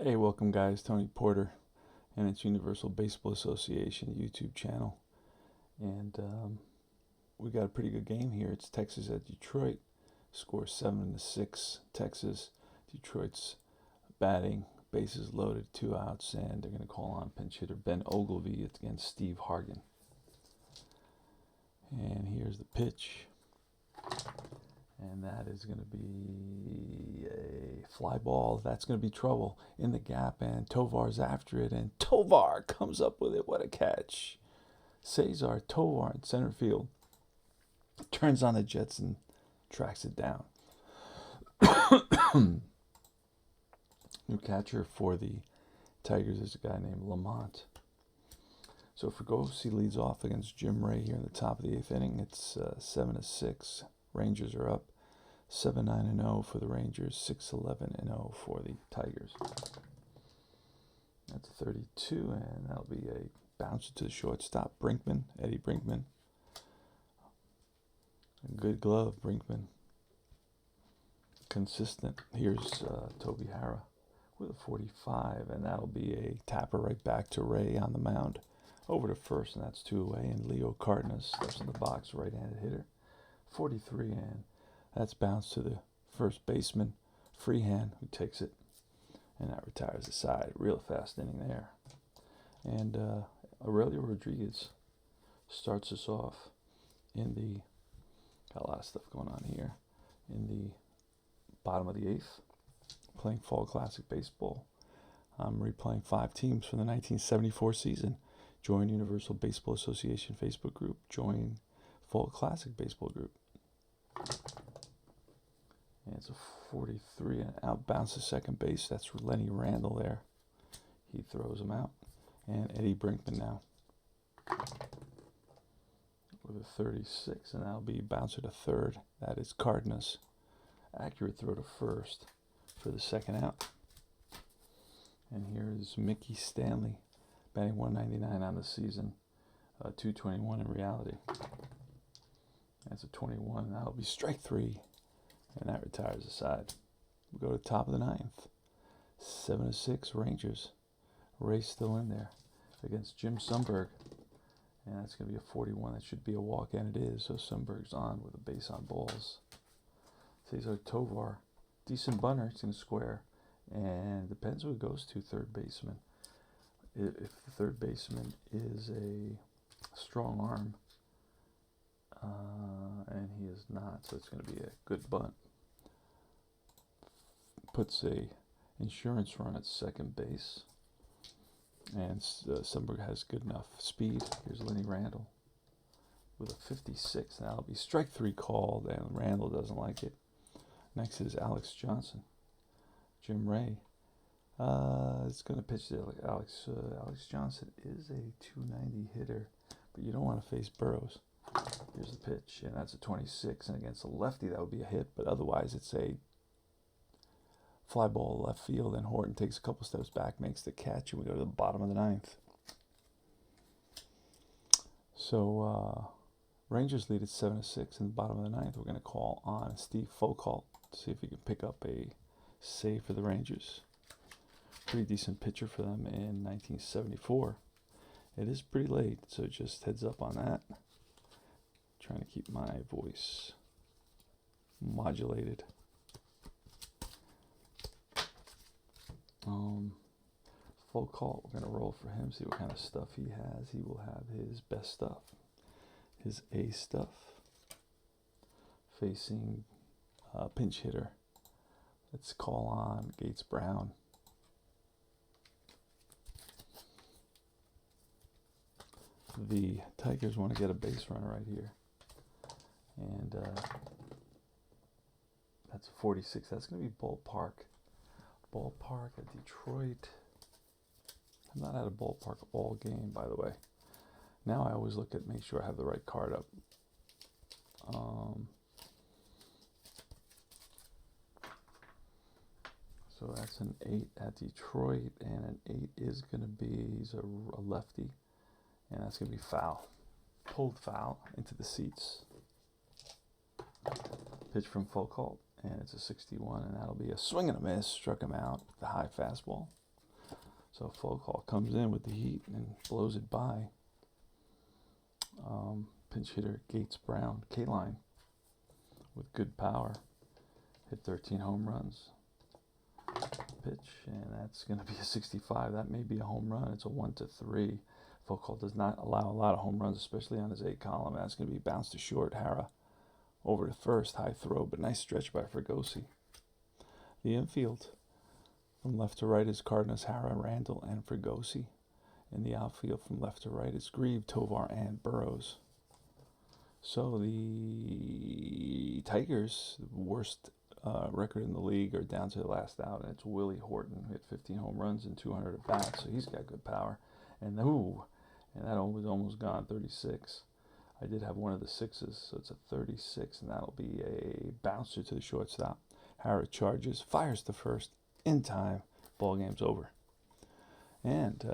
Hey, welcome guys. Tony Porter, and it's Universal Baseball Association YouTube channel. And we got a pretty good game here. It's Texas at Detroit. Score 7-6. Texas. Detroit's batting. Bases loaded, 2 outs, and they're going to call on pinch hitter Ben Ogilvy against Steve Hargan. And here's the pitch. And that is going to be a fly ball. That's going to be trouble in the gap, and Tovar's after it, and Tovar comes up with it. What a catch. Cesar Tovar in center field turns on the Jets and tracks it down. New catcher for the Tigers is a guy named Lamont. So Fregosi leads off against Jim Ray here in the top of the eighth inning. It's 7-6. Rangers are up 7-9-0 for the Rangers, 6-11-0 for the Tigers. That's 32, and that'll be a bounce to the shortstop, Brinkman, Eddie Brinkman. A good glove, Brinkman. Consistent. Here's Toby Harrah with a 45, and that'll be a tapper right back to Ray on the mound. Over to first, and that's 2 away, and Leo Cardenas steps in the box, right-handed hitter. 43, and that's bounced to the first baseman, Freehan, who takes it, and that retires the side. Real fast inning there. And Aurelio Rodriguez starts us off in the, got a lot of stuff going on here, in the bottom of the eighth, playing Fall Classic Baseball. I'm replaying 5 teams from the 1974 season. Join Universal Baseball Association Facebook group. Join Fall Classic Baseball group. And it's a 43, and out bounces second base. That's Lenny Randall there. He throws him out. And Eddie Brinkman now with a 36, and that'll be bouncer to third. That is Cardenas. Accurate throw to first for the second out. And here is Mickey Stanley, batting 199 on the season, 221 in reality. That's a 21. That'll be strike 3, and that retires the side. We go to the top of the ninth. 7-6 Rangers. Ray's still in there against Jim Sundberg, and that's going to be a 41. That should be a walk, and it is. So Sundberg's on with a base on balls. Cesar Tovar, decent bunter. It's going to square, and depends who it goes to. Third baseman. If the third baseman is a strong arm, and he is not, so it's going to be a good bunt. Puts a insurance run at second base, and Sundberg has good enough speed. Here's Lenny Randall with a 56. Now that'll be strike 3 called, and Randall doesn't like it. Next is Alex Johnson. Jim Ray is going to pitch to Alex. Alex Johnson is a 290 hitter, but you don't want to face Burrows. Here's the pitch, and that's a 26, and against a lefty that would be a hit, but otherwise it's a fly ball left field, and Horton takes a couple steps back, makes the catch, and we go to the bottom of the ninth. So Rangers lead at 7-6 in the bottom of the ninth. We're going to call on Steve Foucault to see if he can pick up a save for the Rangers. Pretty decent pitcher for them in 1974. It is pretty late, so just heads up on that. Trying to keep my voice modulated. Foucault, we're going to roll for him, see what kind of stuff he has. He will have his best stuff, his A stuff, facing pinch hitter. Let's call on Gates Brown. The Tigers want to get a base runner right here. And that's a 46. That's going to be Ballpark. Ballpark at Detroit. I'm not at a ballpark all game, by the way. Now I always look at, make sure I have the right card up. So that's an 8 at Detroit, and an 8 is going to be, he's a lefty, and that's going to be foul. Pulled foul into the seats. Pitch from Foucault, and it's a 61, and that'll be a swing and a miss. Struck him out with the high fastball. So Foucault comes in with the heat and blows it by. Pinch hitter Gates Brown, K-line, with good power. Hit 13 home runs. Pitch, and that's going to be a 65. That may be a home run. It's a 1-3. Foucault does not allow a lot of home runs, especially on his A column. That's going to be bounced to short. Hara over to first. High throw, but nice stretch by Fregosi. The infield, from left to right, is Cardenas, Hara, Randall, and Fregosi. In the outfield, from left to right, is Grieve, Tovar, and Burrows. So the Tigers, worst record in the league, are down to the last out, and it's Willie Horton, who hit 15 home runs and 200 at bats, so he's got good power. And that was almost gone, 36. I did have one of the sixes, so it's a 36, and that'll be a bouncer to the shortstop. Hara charges, fires to first, in time, ball game's over. And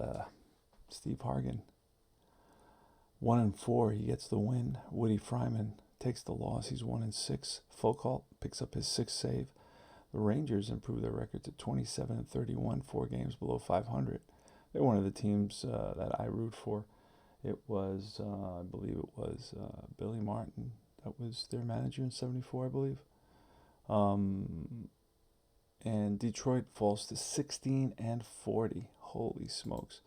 Steve Hargan, 1-4, he gets the win. Woody Fryman takes the loss. He's 1-6. Foucault picks up his 6th save. The Rangers improve their record to 27-31, 4 games below 500. They're one of the teams that I root for. It was, I believe it was Billy Martin that was their manager in '74, I believe. And Detroit falls to 16-40. Holy smokes.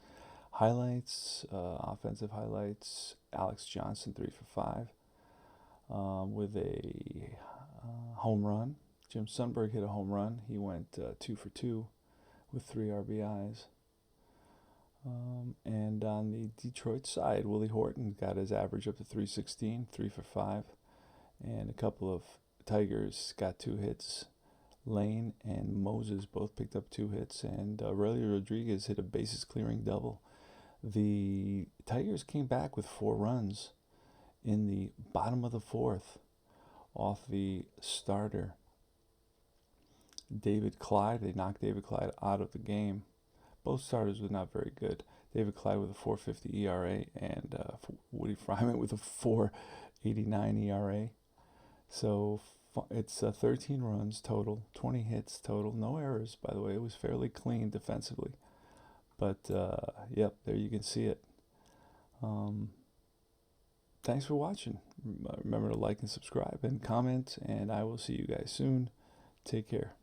Highlights, offensive highlights. Alex Johnson, 3 for 5 with a home run. Jim Sundberg hit a home run. He went 2 for 2 with 3 RBIs. And on the Detroit side, Willie Horton got his average up to 316, 3 for 5. And a couple of Tigers got 2 hits. Lane and Moses both picked up 2 hits, and Aurelio Rodriguez hit a bases clearing double. The Tigers came back with 4 runs in the bottom of the 4th off the starter, David Clyde. They knocked David Clyde out of the game. Both starters were not very good. David Clyde with a 4.50 ERA and Woody Fryman with a 4.89 ERA. So it's 13 runs total, 20 hits total, no errors, by the way. It was fairly clean defensively. But, yep, there you can see it. Thanks for watching. Remember to like and subscribe and comment, and I will see you guys soon. Take care.